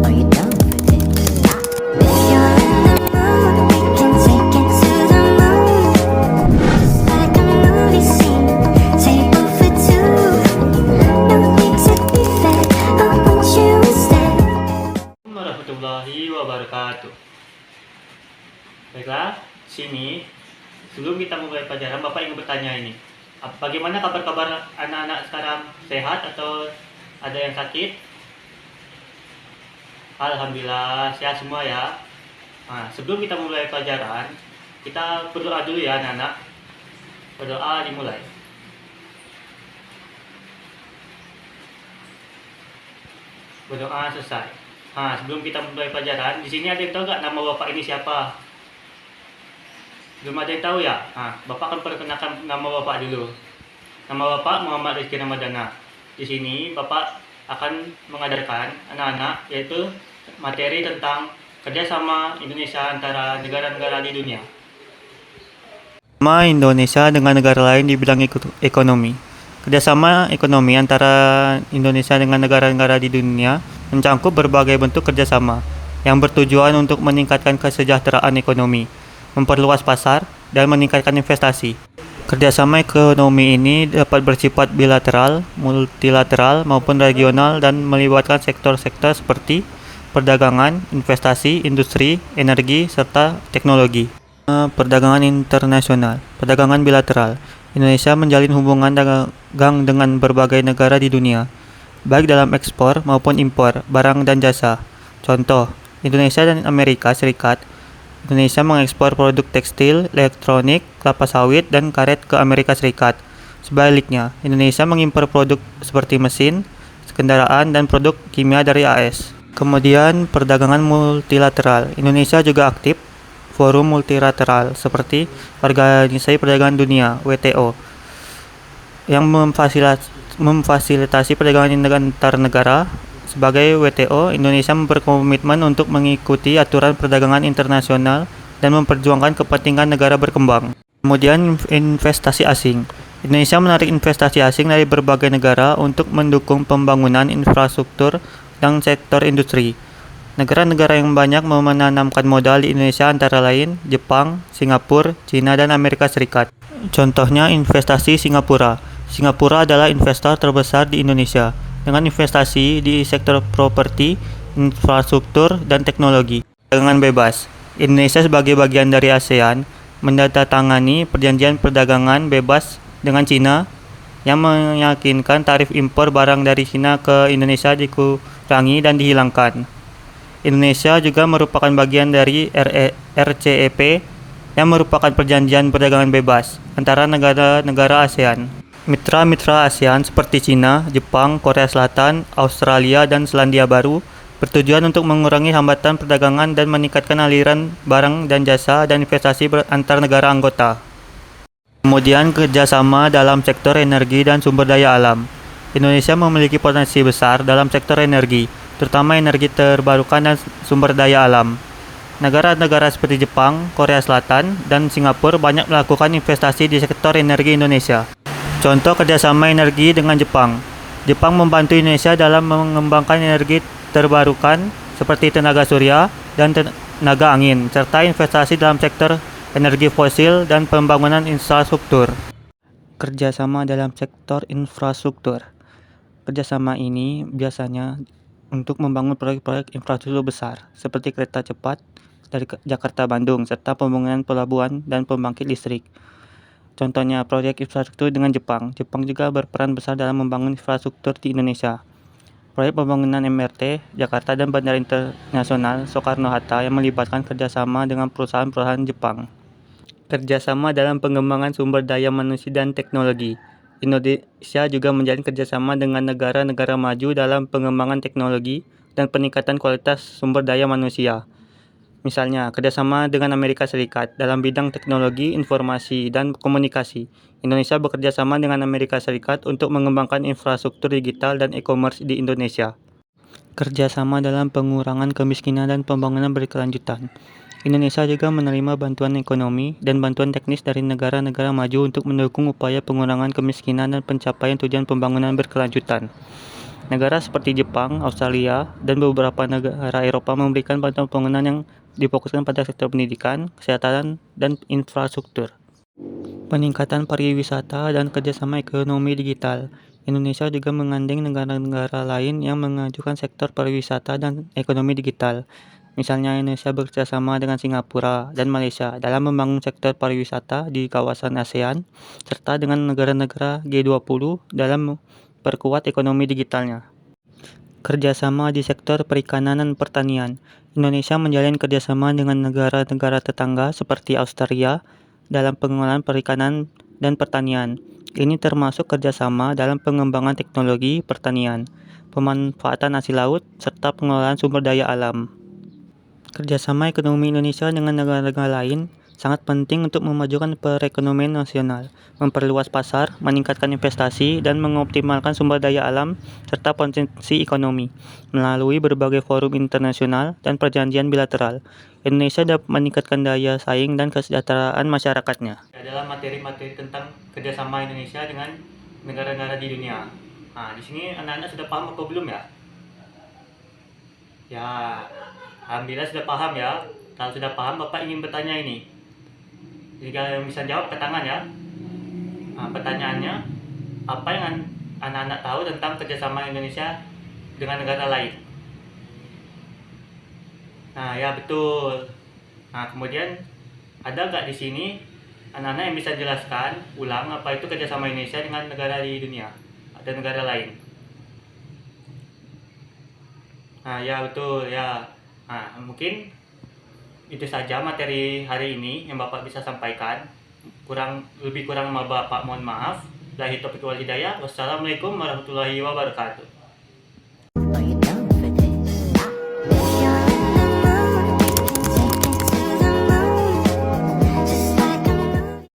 Are you down for this? If you're in the mood, we can take it to the moon. Just like a movie scene, table for two. No need to be fed, I want you instead. Warahmatullahi wabarakatuh. Baiklah, sini sebelum kita mulai pelajaran, Bapak ingin bertanya ini. Bagaimana kabar-kabar anak-anak sekarang? Sehat atau ada yang sakit? Alhamdulillah sehat semua ya. Nah, sebelum kita mulai pelajaran, kita berdoa dulu ya anak-anak. Berdoa dimulai. Berdoa selesai. Nah, sebelum kita mulai pelajaran, di sini ada yang tahu nggak nama Bapak ini siapa? Belum ada yang tahu ya? Nah, Bapak akan perkenalkan nama Bapak dulu. Nama Bapak Muhammad Rizky Ramadana. Di sini Bapak akan mengajarkan anak-anak yaitu materi tentang kerjasama Indonesia antara negara-negara di dunia. Kerjasama Indonesia dengan negara lain di bidang ekonomi. Kerjasama ekonomi antara Indonesia dengan negara-negara di dunia mencakup berbagai bentuk kerjasama yang bertujuan untuk meningkatkan kesejahteraan ekonomi, memperluas pasar, dan meningkatkan investasi. Kerjasama ekonomi ini dapat bersifat bilateral, multilateral, maupun regional dan melibatkan sektor-sektor seperti perdagangan, investasi, industri, energi, serta teknologi. Perdagangan internasional, perdagangan bilateral. Indonesia menjalin hubungan dagang dengan berbagai negara di dunia, baik dalam ekspor maupun impor barang dan jasa. Contoh, Indonesia dan Amerika Serikat. Indonesia mengekspor produk tekstil, elektronik, kelapa sawit, dan karet ke Amerika Serikat. Sebaliknya, Indonesia mengimpor produk seperti mesin, kendaraan, dan produk kimia dari AS. Kemudian, perdagangan multilateral. Indonesia juga aktif forum multilateral seperti Organisasi Perdagangan Dunia (WTO) yang memfasilitasi perdagangan antar negara. Sebagai WTO, Indonesia berkomitmen untuk mengikuti aturan perdagangan internasional dan memperjuangkan kepentingan negara berkembang. Kemudian, investasi asing. Indonesia menarik investasi asing dari berbagai negara untuk mendukung pembangunan infrastruktur dan sektor industri. Negara-negara yang banyak menanamkan modal di Indonesia antara lain Jepang, Singapura, China, dan Amerika Serikat. Contohnya investasi Singapura. Singapura adalah investor terbesar di Indonesia dengan investasi di sektor properti, infrastruktur, dan teknologi. Perdagangan bebas. Indonesia sebagai bagian dari ASEAN menandatangani perjanjian perdagangan bebas dengan China yang meyakinkan tarif impor barang dari China ke Indonesia dikurangi dan dihilangkan. Indonesia juga merupakan bagian dari RCEP yang merupakan perjanjian perdagangan bebas antara negara-negara ASEAN. Mitra-mitra ASEAN seperti China, Jepang, Korea Selatan, Australia, dan Selandia Baru bertujuan untuk mengurangi hambatan perdagangan dan meningkatkan aliran barang dan jasa dan investasi antar negara anggota. Kemudian kerjasama dalam sektor energi dan sumber daya alam. Indonesia memiliki potensi besar dalam sektor energi, terutama energi terbarukan dan sumber daya alam. Negara-negara seperti Jepang, Korea Selatan, dan Singapura banyak melakukan investasi di sektor energi Indonesia. Contoh kerjasama energi dengan Jepang. Jepang membantu Indonesia dalam mengembangkan energi terbarukan seperti tenaga surya dan tenaga angin, serta investasi dalam sektor energi fosil dan pembangunan infrastruktur. Kerjasama dalam sektor infrastruktur. Kerjasama ini biasanya untuk membangun proyek-proyek infrastruktur besar seperti kereta cepat dari Jakarta-Bandung, serta pembangunan pelabuhan dan pembangkit listrik. Contohnya proyek infrastruktur dengan Jepang. Jepang juga berperan besar dalam membangun infrastruktur di Indonesia. Proyek pembangunan MRT Jakarta dan Bandara Internasional Soekarno-Hatta yang melibatkan kerjasama dengan perusahaan-perusahaan Jepang. Kerjasama dalam pengembangan sumber daya manusia dan teknologi. Indonesia juga menjalin kerjasama dengan negara-negara maju dalam pengembangan teknologi dan peningkatan kualitas sumber daya manusia. Misalnya, kerjasama dengan Amerika Serikat dalam bidang teknologi, informasi, dan komunikasi. Indonesia bekerja sama dengan Amerika Serikat untuk mengembangkan infrastruktur digital dan e-commerce di Indonesia. Kerjasama dalam pengurangan kemiskinan dan pembangunan berkelanjutan. Indonesia juga menerima bantuan ekonomi dan bantuan teknis dari negara-negara maju untuk mendukung upaya pengurangan kemiskinan dan pencapaian tujuan pembangunan berkelanjutan. Negara seperti Jepang, Australia, dan beberapa negara Eropa memberikan bantuan pembangunan yang difokuskan pada sektor pendidikan, kesehatan, dan infrastruktur. Peningkatan pariwisata dan kerjasama ekonomi digital. Indonesia juga menggandeng negara-negara lain yang mengajukan sektor pariwisata dan ekonomi digital. Misalnya Indonesia bekerjasama dengan Singapura dan Malaysia dalam membangun sektor pariwisata di kawasan ASEAN, serta dengan negara-negara G20 dalam memperkuat ekonomi digitalnya. Kerjasama di sektor perikanan dan pertanian. Indonesia menjalin kerjasama dengan negara-negara tetangga seperti Australia dalam pengelolaan perikanan dan pertanian. Ini termasuk kerjasama dalam pengembangan teknologi pertanian, pemanfaatan hasil laut, serta pengelolaan sumber daya alam. Kerjasama ekonomi Indonesia dengan negara-negara lain sangat penting untuk memajukan perekonomian nasional, memperluas pasar, meningkatkan investasi, dan mengoptimalkan sumber daya alam serta potensi ekonomi melalui berbagai forum internasional dan perjanjian bilateral. Indonesia dapat meningkatkan daya saing dan kesejahteraan masyarakatnya. Adalah materi-materi tentang kerjasama Indonesia dengan negara-negara di dunia. Nah, di sini anak-anak sudah paham apa belum ya? Ya, alhamdulillah sudah paham ya. Kalau sudah paham, Bapak ingin bertanya ini. Jika yang bisa jawab ke tangan ya. Nah, pertanyaannya, apa yang anak-anak tahu tentang kerjasama Indonesia dengan negara lain? Nah, ya betul. Nah, kemudian ada nggak di sini anak-anak yang bisa jelaskan ulang apa itu kerjasama Indonesia dengan negara di dunia atau negara lain? Nah, ya betul ya. Nah, mungkin itu saja materi hari ini yang Bapak bisa sampaikan. Lebih kurang Bapak mohon maaf. Wassalamualaikum warahmatullahi wabarakatuh.